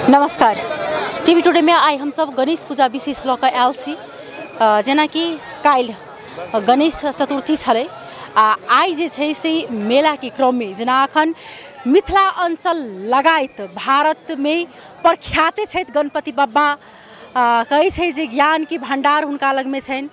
नमस्कार। TV today में आई हम सब गणेश पूजा विशेष लऽ कऽ आयल छी। जेना कि काल्हि गणेश चतुर्थी छलै आई जे छै से मेला के क्रम में जेना अखन मिथिला अंचल लगायत भारत में प्रख्यात छथि गणपति बब्बा। कहै छै जे ज्ञान के भंडार हुनका लग में छनि,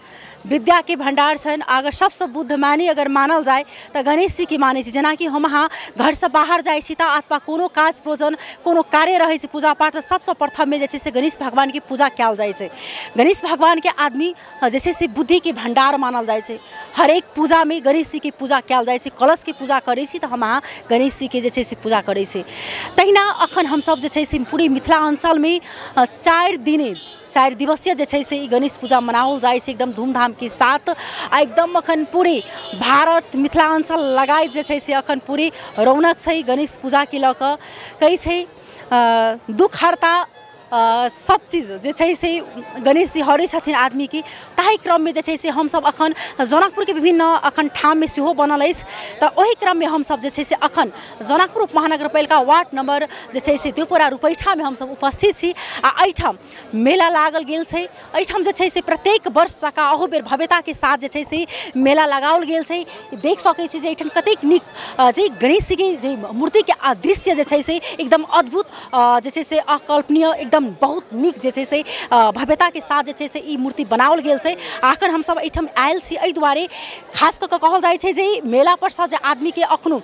विद्या के भंडार छनि। अगर सबसे बुद्धिमानी अगर मानल जाए तो गणेश जी के माने छी। जेना कि हम अहाँ घर से बाहर जाइ छी अथवा कोनो काज प्रोजन कोनो कार्य रहे छै पूजा पाठ तो सबसे प्रथम में जे छै से गणेश भगवान की पूजा कयल जाइ छै। गणेश भगवान के आदमी जे छै से बुद्धि के भंडार मानल जाइ छै। हर एक पूजा में गणेश जी की पूजा कयल जाइ छै। कलश की पूजा करै छी तो हम अहाँ गणेश जी के जे छै से पूजा करै छी। तहिना अखन हम सब जे छै से पूरी मिथिला अंचल में 4 दिवसीय जे छै से गणेश पूजा मनाओल जाइ छै एकदम धूमधाम के साथ। एकदम अखन पूरे भारत मिथिलांचल लगायत जे छै से अखन पूरी रौनक छै गणेश पूजा के लऽ कऽ। कहै छै दुख हरता सब चीज जे छै से गणेश जी हरै छथिन आदमी की। ताहि क्रम में जे छै से हम सब अखन जनकपुर के विभिन्न अखन ठाम में सेहो बनल अछि। तो ओहि क्रम में हम सब जे छै से अखन जनकपुर महानगरपालिका वार्ड नंबर जे छै से देवपुरा रुपैठा में हम सब उपस्थित छी। आ एहिठाम मेला लागल गेल छै। एहिठाम जे छै से प्रत्येक वर्ष जकाँ अहू बेर भव्यता के साथ जे छै से मेला लगाओल गेल छै। देख सकै छी जे एहिठाम कतेक नीक जे गणेश जी के जे मूर्ति के दृश्य जे छै से एकदम अद्भुत जे छै से अकल्पनीय एकदम बहुत नीक जे छै से भव्यता के साथ जे छै से ई मूर्ति बनाओल गेल छै। आखिर हम सब एहिठाम आयल छी एहि दुआरे खास कऽ कहल जाइ छै जे मेला पर से जे आदमी के अखनो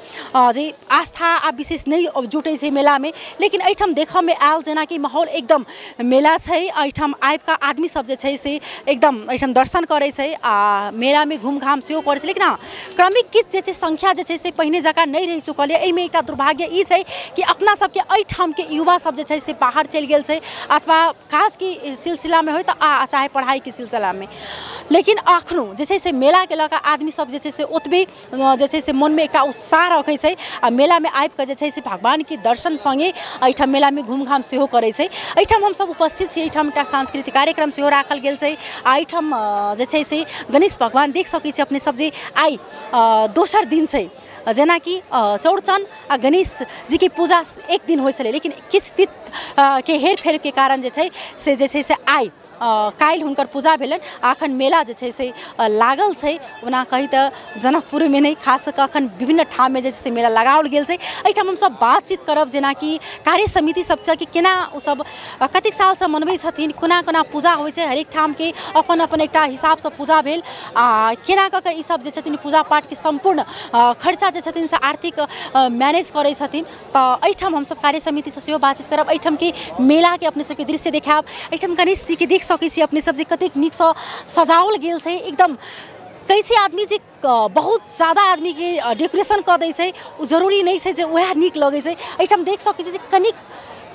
जे आस्था आ विशेष नहीं जुटे छै मेला में, लेकिन एहिठाम देखऽ में आयल जेना कि माहौल एकदम मेला छै। एहिठाम आबि कऽ आदमी सब जे छै से एकदम एहिठाम दर्शन करै छै आ मेला में घूम घाम सेहो करै छै। लेकिन हाँ क्रमिक किछु जे छै संख्या जे छै से पहिने जकाँ नहीं रहि चुकल है। एहिमे एकटा दुर्भाग्य ई छै कि अपना सबके एहिठाम के युवा सब जे छै से बाहर चलि गेल छै अथवा काज की सिलसिला में हो तो चाहे पढ़ाई के सिलसिला में। लेकिन अखनो जे छै से मेला के लऽ कऽ आदमी सब जे छै से ओतबे जे छै से मन में एकटा उत्साह रखै छै आ मेला में आबि कऽ जे छै से भगवान के दर्शन संगे एहिठाम मेला में घूम घाम सेहो करै छै। एहिठाम हम सब उपस्थित छी। एहिठाम एकटा सांस्कृतिक कार्यक्रम सेहो राखल गेल छै। एहिठाम जे छै से गणेश भगवान देख सकै छी अपने सब जे आई दोसर दिन छै। जेना कि चौड़चन आ गणेश जी की पूजा एक दिन होइ छलै, लेकिन किछु तिथि के हेर फेर के कारण जे छै से आई काल्हि हुनकर पूजा भेलन। अखन मेला जे छै से लागल छै। ओना कही तो जनकपुर में नहीं खास कऽ अखन विभिन्न ठाम में जे छै से मेला लगाओल गेल छै। एहिठाम हम सब बातचीत करब जेना कि कार्य समिति सब कि केना ओ सब कतेक साल से मनबै छथिन, कोना कोना पूजा होइ छै, हरेक ठाम के अपन अपन एकटा हिसाब से पूजा भेल आ केना कऽ ई सब जे छथिन पूजा पाठ के संपूर्ण खर्चा जे छथिन से आर्थिक मैनेज करै छथिन। तो एहिठाम हम सब कार्य समिति से सेहो बातचीत करब। एहिठाम के मेला के अपने सबके दृश्य देखाब। एहिठाम गणेश जी के देख सकै छी अपने सब जे कतेक नीक से सजाओल गेल छै। एकदम कैसे आदमी जे बहुत ज़्यादा आदमी के डेकोरेशन कर दै छै ओ जरूरी नहीं छै जे वह नीक लगे छै। एहिठाम देख सकै छी जे कनिक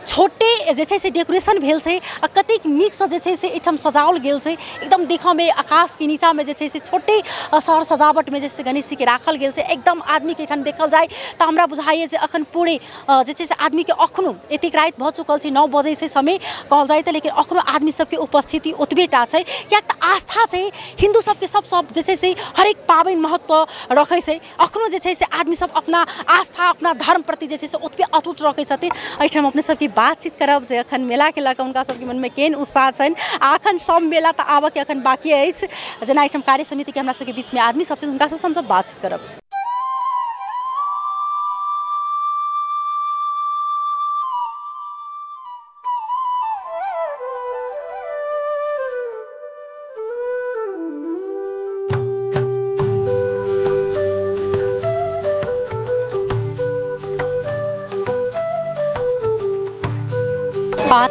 छोटे जे छै से डेकोरेशन भेल छै आ कतेक नीक से जे छै से एहिठाम सजाओल गेल छै। एकदम देखऽ में आकाश के नीचा में जे छै से छोटे सर सजावट में जैसे गणेश जी के राखल गेल छै। एकदम आदमी के एहिठाम देखल जाए तो हमरा बुझाइए जे अखन पूरे जे छै से आदमी के अखनो एतेक रात भऽ चुकल छै 9 बजे से समय कहल जाए तो, लेकिन अखनो आदमी सबके उपस्थिति ओतबेटा छै। कियाक तऽ आस्था छै हिंदू सबके सब जे छै से हरेक पाबनि महत्व रखै छै। अखनो जे छै से आदमी सब अपना आस्था अपना धर्म प्रति जे छै से ओतबे अटूट रखै छथिन। एहिठाम अपने सबके बातचीत करब जे अखन मेला के लऽ कऽ उनका सबके मन में केहन उत्साह छनि। अखन सब मेला तऽ आबऽ के अखन बाकी अछि। जेना एहिठाम कार्य समिति के हमरा सबके बीच में आदमी सब छै हुनका सबसँ हमसब बातचीत करब।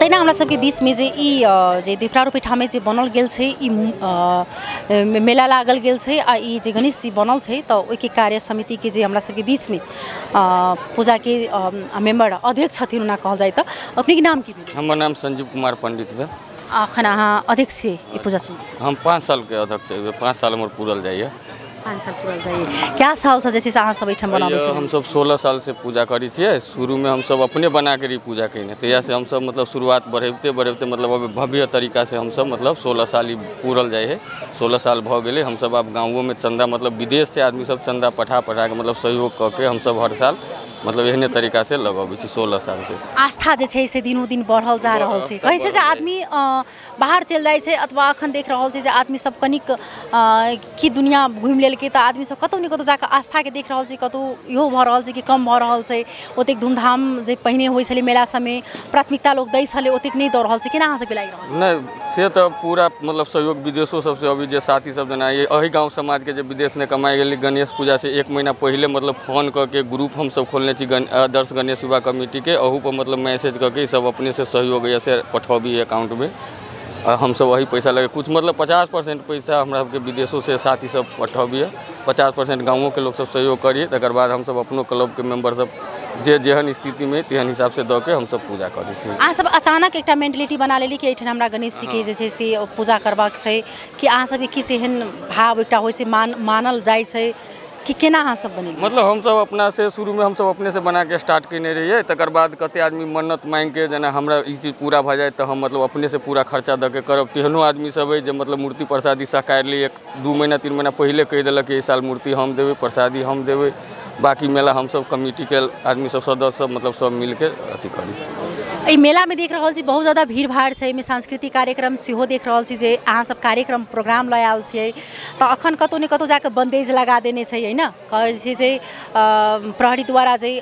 तहिना हमरा सबके बीच में जे जे देवपुरा रुपैठा में जे बनल गेल छै मेला लागल गेल छै आ जे गणेश जी बनल छै तो ओहि के कार्य समिति के जे हमरा सबके बीच में पूजा के मेंबर अध्यक्ष छथिन ओना कहल जाए तो अपने के नाम की भेल? हमर नाम संजीव कुमार पंडित भेल। अखन अहाँ अध्यक्ष छी ई पूजा समिति? हम 5 साल के अध्यक्ष 5 साल हमर पूरल जाइए। 5 साल पूरल जाइए। क्या साल से जैसे अहाँ सब एहिठाम बनाबै छी? हम सब 16 साल से पूजा करी छियै। शुरू में हम सब अपने बना के पूजा करें तहिया से हम सब मतलब शुरुआत बढ़ते मतलब अब भव्य तरीका से हम सब मतलब 16 साल ही पूरल जाए है। 16 साल भ गए हम सब अब गाँवों में चंदा मतलब विदेश से आदमी सब चंदा पठा के मतलब सहयोग करके हम सब हर साल मतलब एहने तरीका से लगबै छी 16 साल से। आस्था जे छै से दिनो दिन बढ़ल जा रहल छै। कहै छै जे आदमी बाहर चलि जाइ छै अथवा अखन देख रहल छै जे आदमी सब कनिक की दुनिया घुमि लेलकै तऽ आदमी सब कतौ ने कतौ जाके आस्था के देख रहल छै, कतौ इहो भऽ रहल छै कि कम भऽ रहल छै। ओतेक धूमधाम जे पहिने होइ छलै मेला सबमे प्राथमिकता लोग दै छलै ओतेक नहि दऽ रहल छै। केना अहाँ सबके लागि रहल? नहीं से तो पूरा मतलब सहयोग विदेशों सबसे अभी जे साथी सब जेना अही गाँव समाज के जे विदेश में कमाई गेली गणेश पूजा से 1 महीना पहले मतलब फोन करके ग्रुप हम सब खोलने छी आदर्श गणेश युवा कमेटी के। अहू पर मतलब मैसेज करके सब अपने से सहयोग ऐसे पठौबी अकाउंट में हम सब वही पैसा लगे। कुछ मतलब 50% पैसा हमरा के विदेशों से साथी सब पठौबी है, 50% गाँवों के लोग सब सहयोग करिए। तकर बाद हम सब अपनो क्लब के मेंबर सब जे जेहन स्थिति में तेहन हिसाब से दऽ के हम सब पूजा करै छी। अहाँ सब अचानक एकटा मेंटलिटी बना लेली कि एठन हमरा गणेश जी के जे छै से पूजा करबाक छै कि अहाँ सब किस एहन भाव एकटा होइ छै मानल जाइ छै कि केना अहाँ सब बनेली? मतलब हम सब अपना से शुरू में हम सब अपने से बना के स्टार्ट करने रहिए। तकर बाद कते आदमी मन्नत मांग के जेना हमरा ई चीज पूरा भऽ जाए तो हम मतलब अपने से पूरा खर्चा दऽ के करब। तेहनो आदमी सब है जे मतलब मूर्ति प्रसादी सहकार लिए 2 महीना 3 महीना पहले कह देलक कि इस साल मूर्ति हम देवे, प्रसादी हम देवे, बाकी मेला हम सब कमिटी के आदमी सब सदस्य सब मतलब सब मिल के अथी करी। मेला में देख रहल छी बहुत ज़्यादा भीड़ भाड़ छै। में सांस्कृतिक कार्यक्रम सेहो देख रहल छी जे अहाँ सब कार्यक्रम प्रोग्राम लऽ आयल छियै तऽ अखन कतौ ने कतौ जाके बंदेज लगा देने छै है ना। कहै छै जे प्रहरी द्वारा जे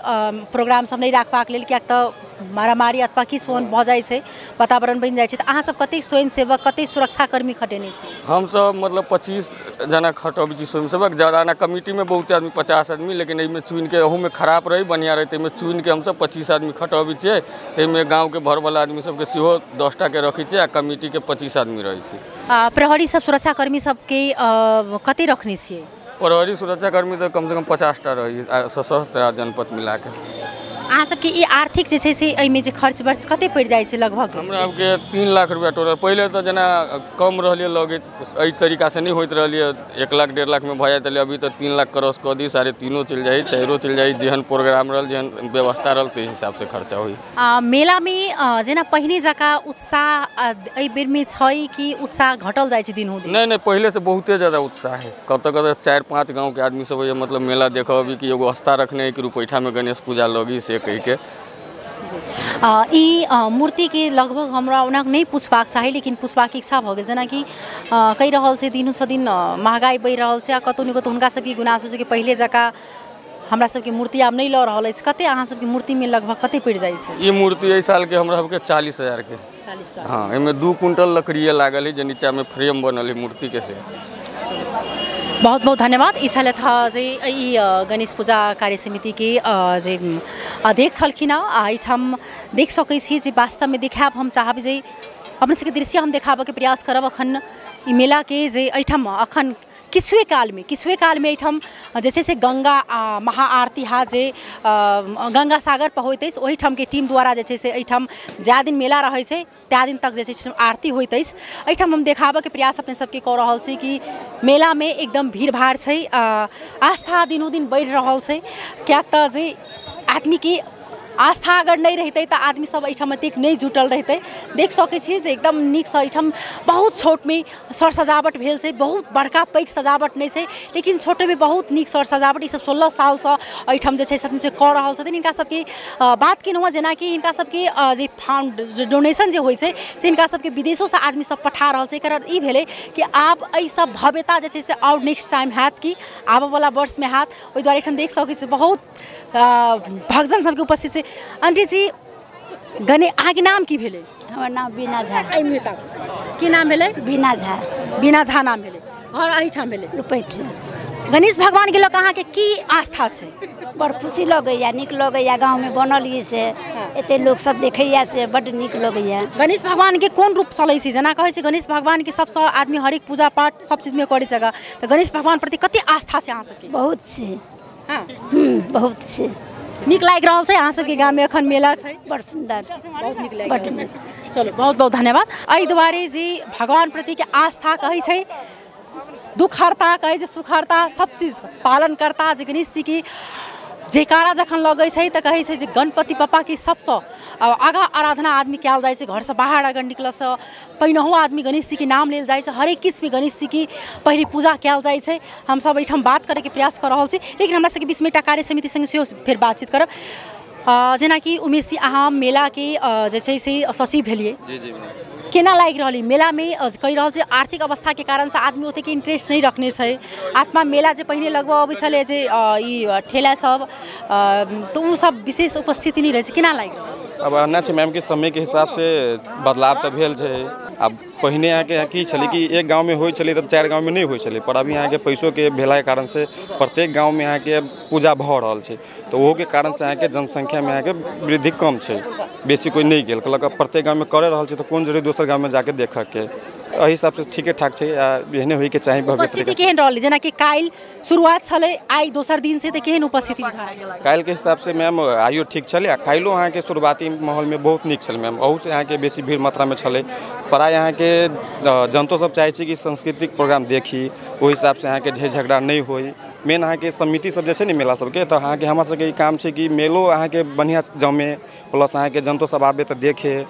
प्रोग्राम सब नहीं राखबाक लेल कियाक तऽ मारामारी अथवा किछु भऽ जाइ छै, वातावरण बनि जाइ छै। तऽ अहाँ सब कतेक स्वयंसेवक कतेक सुरक्षाकर्मी खटेने छी? हम सब मतलब 25 जना खटबै छी स्वयंसेवक। ज़्यादा ना कमिटी में बहुत आदमी 50 आदमी, लेकिन एहिमे चुन के अहू में खराब रही बढ़िया रही ताहिमे चुन के हम सब 25 आदमी खटबै छियै। ताहिमे गाँव के भरवाला आदमी सबके सेहो 10टा के रखै छियै आ कमिटी के 25 आदमी रहै छी। प्रहरी सब सुरक्षाकर्मी सबके कते रखने छियै? प्रहरी सुरक्षाकर्मी तो कम से कम 50टा रही सशस्त्र जनपद मिला के। अहाँ सबके ई आर्थिक जे छै से एहिमे जे खर्च वर्च कते पड़ि जाइ छै लगभग? हमरा आपके 3 लाख रुपया टोटल। पहले तो जना कम रहलिए लगे एहि तरीका से नहीं होइत रहलिए, 1 लाख 1.5 लाख में भऽ जाइत रहलिए। अभी तो 3 लाख क्रॉस कऽ दी, 3.5 चल जाए, 4 चल जाए, जेहन प्रोग्राम रहल जेहन व्यवस्था रहल ते हिसाब से खर्चा होई। मेला में जेना पहिने जका उत्साह एहि बेर में छै कि उत्साह घटल जाइ छै दिनों दिन? नहीं पहले से बहुते ज़्यादा उत्साह है। कत 4-5 गाँव के आदमी सब मतलब मेला देखो अभी कि एगो आस्था रखने है कि रुपैठा में गणेश पूजा लगी से कह के। मूर्ति के लगभग हमरा ओना नहीं पूछबाक चाही, लेकिन पूछबाक इच्छा भऽ गेल। जेना कि कहि रहल छै दिनों से दिन महंगाई बढ़ि रहल छै आ कतौ ने कतौ हुनका सबके गुनासो छै कि पहले जका हमरा सबके मूर्ति आब नहीं लऽ रहल अछि। कते अहाँ सबके मूर्ति में लगभग कते पड़ि जाइ छै? ई मूर्ति एहि साल के हमरा सबके 40,000 के। 40,000? हाँ, एहिमे 2 कुंटल लकड़िए लागल है जे नीचा में फ्रेम बनल है मूर्ति के से। बहुत बहुत धन्यवाद। ई छल जे ई गणेश पूजा कार्य समिति के जे अध्यक्ष छलखिन। एहिठाम देख सकै छी जे वास्तव में देखाब हम चाहब जे अपने सबके दृश्य हम देखाबऽ के प्रयास करब। अखन ई मेला के जे एहिठाम अखन किछुए काल में एहिठाम जे छै से गंगा महाआरती हा जे गंगा सागर पर होइत अछि ओहिठाम के टीम द्वारा जे छै से एहिठाम जा दिन मेला रहै छै त्या दिन तक जे छै से आरती होइत अछि। एहिठाम हम देखाबऽ के प्रयास अपने सबके कऽ रहल छी कि मेला में एकदम भीड़ भाड़ छै, आस्था दिनों दिन बढ़ि रहल छै। कियाक तऽ जे आदमी के आस्था अगर नहीं रहते तो आदमी सब एहिठाम एतेक नहीं जुटल रहते। देख सकै छी जे एकदम नीक से एहिठाम बहुत छोट में सर सजावट भेल छै, बहुत बड़का पैघ सजावट नहीं छै, लेकिन छोटे में बहुत नीक सर सजावट ई सब 16 साल से एहिठाम जे छै से कऽ रहल छथिन। हिनका सबके बात केलहुँ जेना कि हिनका सबके जे फंड जे डोनेशन जे होइ छै से हिनका सबके विदेशों से आदमी सब पठा रहल छै। एकर अर्थ ई भेलै कि आब एहि सब भव्यता जे छै से और नेक्स्ट टाइम हैत कि आबऽ वाला वर्ष में हैत। ओहि दुआरे एहिठाम देख सकै छी बहुत भक्तजन सबके उपस्थित छै। आंटी जी अहाँ के नाम की भेलै? हमर नाम बीना झा। की नाम भेलै? बीना झा। बीना झा नाम भेलै। घर एहिठाम भेलै? रुपैठे। गणेश भगवान के लऽ कऽ अहाँके की आस्था छै? बड़ खुशी लगैया, नीक लगैया। गाँव में बनल ये से एते लोग सब देखैया से बड़ नीक लगैया। गणेश भगवान के कोन रूप चलै छै? जेना कहै छै गणेश भगवान के सबसँ आदमी हरेक पूजा पाठ सब चीज में करै छै, तऽ गणेश भगवान प्रति कते आस्था छै अहाँ सबके? बहुत छै। हाँ बहुत छै। नीक लागि रहल छै अहाँ सबके गाँव में एखन मेला छै? बड़ सुंदर, बहुत नीक लागि रहल छै। चलो बहुत बहुत धन्यवाद। एहि दुआरे जे भगवान प्रति के आस्था कहै छै दुख हरता, कहे सुख हरता, सब चीज पालन करता जे गणेश जी की जयकारा जखन लगै छै तऽ कहै छै जे गणपति पप्पा के सबसँ आगा आराधना आदमी कयल जाइ छै, घर से बाहर अगर निकलसँ पहिनहो आदमी गणेश जी के नाम लेल जाइ छै, हरेक किस्म गणेश जी की पहले पूजा कयल जाइ छै। हम सब एहिठाम बात करे के प्रयास कर रहल छी, लेकिन हमरा सबके बीच में एकटा कार्य समिति संग सेहो फेर बातचीत करब। जेनाकि उमेश जी अहाँ मेला के जे छै से सचिव भेलिए, केना लागि रहल मेला में कहि रहल छै आर्थिक अवस्था के कारण से आदमी ओते के इंटरेस्ट नहीं रखने छै। आत्मा मेला जे पहिने लगभग अबै छलै जे ई ठेला सब तो उ सब विशेष उपस्थिति नहीं रहे छै, केना लागि रहल? अब आना छै मैम के समय के हिसाब से बदलाव तो भेल छै। अब पहिने यहाँ के की छलै कि एक गांव में होय छलै तब 4 गांव में नहीं होय छलै, पर अभी यहाँ के पैसों के भेला के कारण से प्रत्येक गांव में यहाँ के पूजा भ रहल छै, तो वो के कारण से यहाँ के जनसंख्या में यहाँ के वृद्धि कम छै, बेसी कोई नहीं गेल। कहलक प्रत्येक गांव में करे रहल छै तो कोन जरूरी दोसर गांव में जाके देख के, एहि हिसाब से ठीके ठाक छै। एहने होय के चाही। उपस्थिति केहन रहल जेना कि काल शुरुआत छलै, आई दोसर दिन से त केहन उपस्थिति बुझा रहल? काल के हिसाब से मैम आइयो ठीक छलै, कालो यहाँ के शुरुआती माहौल में बहुत नीक छलै मैम, अहू से यहाँ के बेसी भीड़ मात्रा में छलै। प्राय यहाँ के जनतो सब चाहे छै कि सांस्कृतिक प्रोग्राम देखी, ओहि हिसाब से यहाँ के झगड़ा नहीं होई। मेन अहाँ के समिति सब जे छै ने मेला सबके, तो अहाँ के हमरा सबके काम छै कि मेलो अहाँ के बढ़िया जमे, प्लस अहाँ के जनतो सब आबे तो देखे,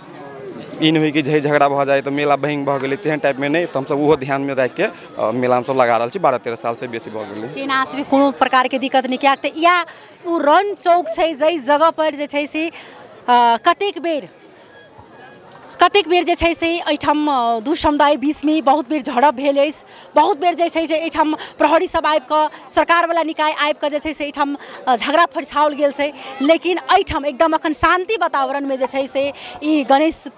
इन हुई कि झगड़ा भ जाए तो मेला बहिंग भ गेलै तेहन टाइप में नहीं, तो हम सब वो ध्यान में रख के मेला में सब लगा रहल छी। 12-13 साल से बेसी भ गेलै, तेना से कोनो प्रकार के दिक्कत नहीं किया या उ रन चौक छै जई जगह पर जे छै से कतेक बेर जे छै से एहिठाम दू समुदाय बीच में बहुत बेर झड़प भेल अछि, बहुत बेर जे छै से एहिठाम प्रहरी सब आबि कऽ सरकार वाला निकाय आबि कऽ जे छै से एहिठाम झगड़ा फरछाओल गेल छै। लेकिन एहिठाम एकदम अखन शांति वातावरण में जे छै से ई गणेश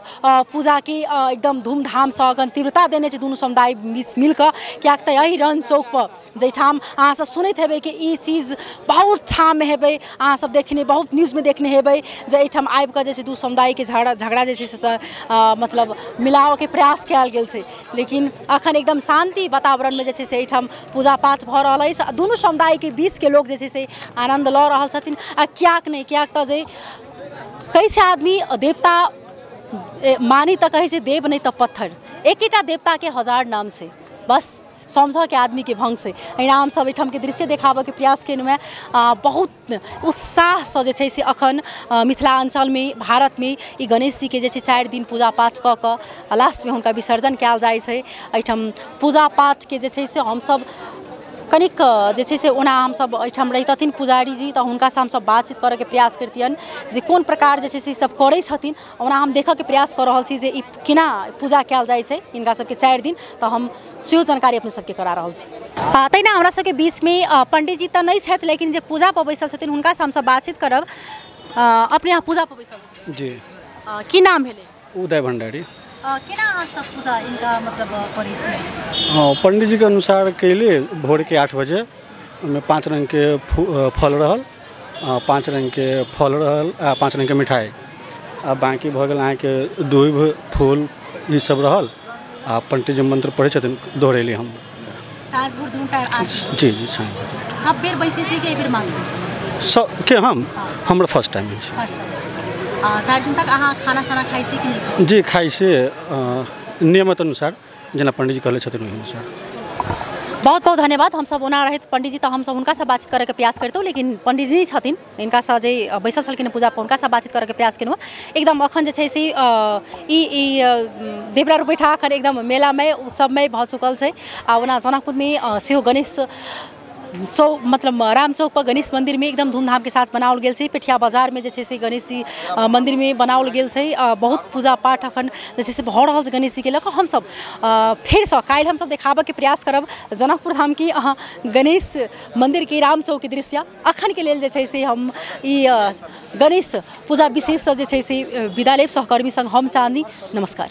पूजा के एकदम धूमधाम से अखन तीव्रता देने छै दुनू समुदाय बीच मिल कऽ। कियाक तऽ एहि रन चौक पर जहिठाम अहाँ सब सुनैत हेबै कि ई चीज बहुत ठाम में हेबै, अहाँ सब देखने बहुत न्यूज में देखने हेबै जे एहिठाम आबि कऽ जे छै दू समुदाय के झगड़ा जे छै से मतलब मिलाव के प्रयास कयल गेल छै। लेकिन अखन एकदम शांति वातावरण में जे छै से एहिठाम पूजा पाठ भऽ रहल अछि, दुनू समुदाय के बीच के लोग जे छै से आनंद लऽ रहल छथिन। आ कियाक नहीं, कियाक तऽ जे कई से आदमी देवता मानी तऽ कहै छै देव नहीं तऽ पत्थर, एकेटा देवता के 1000 नाम छै, बस समझ के आदमी के भंग से एना हम सब एठाम के दृश्य देखाबे के प्रयास केनु में बहुत उत्साह से जे छै से अखन मिथिलांचल में भारत में ई गणेश जी के जे छै 4 दिन पूजा पाठ क के लास्ट में हुनका विसर्जन कयल जाइ छै। एठाम पूजा पाठ के जे छै से हम सब कनिक जे छै से ओना हम सब एठाम रहितथिन पुजारी जी तऽ हुनका से हम सब बातचीत करे के प्रयास करतियन जे कोन प्रकार जे छै से सब करै छथिन। ओना हम देखऽ के प्रयास कर रहल छी जे ई केना पूजा कयल जाइ छै इनका सबके 4 दिन, तऽ हम सेहो जानकारी अपने सबके करा रहल छी। तहिना हमरा सबके बीच में पंडित जी तऽ नहीं छथि, लेकिन जे पूजा पर बैसल छथिन हुनका से हम सब बातचीत करब। अपने यहाँ पूजा पर बैसल छी जी, की नाम भेलै? उदय भंडारी। केना अहाँ सब पूजा इनका मतलब करै छी? हाँ, पंडित जी के अनुसार कैले भोर के 8 बजे में 5 रंग के फल रहल, 5 रंग के फल रहल आ 5 रंग के मिठाई, आ बाकी भऽ गेल अहाँ के दूब फूल ई सब रहल। आ पंडित जी मंत्र पढ़े छथिन, दोहरेली हम साँझ भोर दुनू टाइम 8 जी जी साँझ सब बेर बैसे छी कि एबेर मांगै छी? सब के हम हमरा फर्स्ट टाइम छै। फर्स्ट टाइम 4 दिन तक अहाँ खाना साना खाइ छी कि नहीं? जी खाइ से नियमित अनुसार जेना पंडित जी कहले छथिन ओहि अनुसार। बहुत बहुत धन्यवाद। हम सब ओना रहत पंडित जी तऽ हम सब हुनका से बातचीत करे के प्रयास करतौ, लेकिन पंडित जी छथिन इनका से जे बैसल छलखिन पूजा पर हुनका से बातचीत करे के प्रयास केलहुँ। एकदम अखन जे छै से ई देवरा रूपैठा अखन एकदम मेला में उत्सव में भऽ चुकल छै। आ ओना जनकपुर में सेहो गणेश मतलब राम चौक पर गणेश मंदिर में एकदम धूमधाम के साथ बनाओल गेल छै। पेठिया बाजार में जे छै से गणेश जी मंदिर में बनाओल गेल छै। बहुत पूजा पाठ अखन जे छै से भऽ रहल छै गणेश जी के लऽ कऽ। हम सब फेर से काल्हि हम सब देखाबे के प्रयास करब जनकपुर धाम की गणेश मंदिर के राम चौक के दृश्य। अखन के लेल जे छै से हम ई गणेश पूजा विशेष जे छै से विद्यालय सहकर्मी संग हम चांदनी। नमस्कार।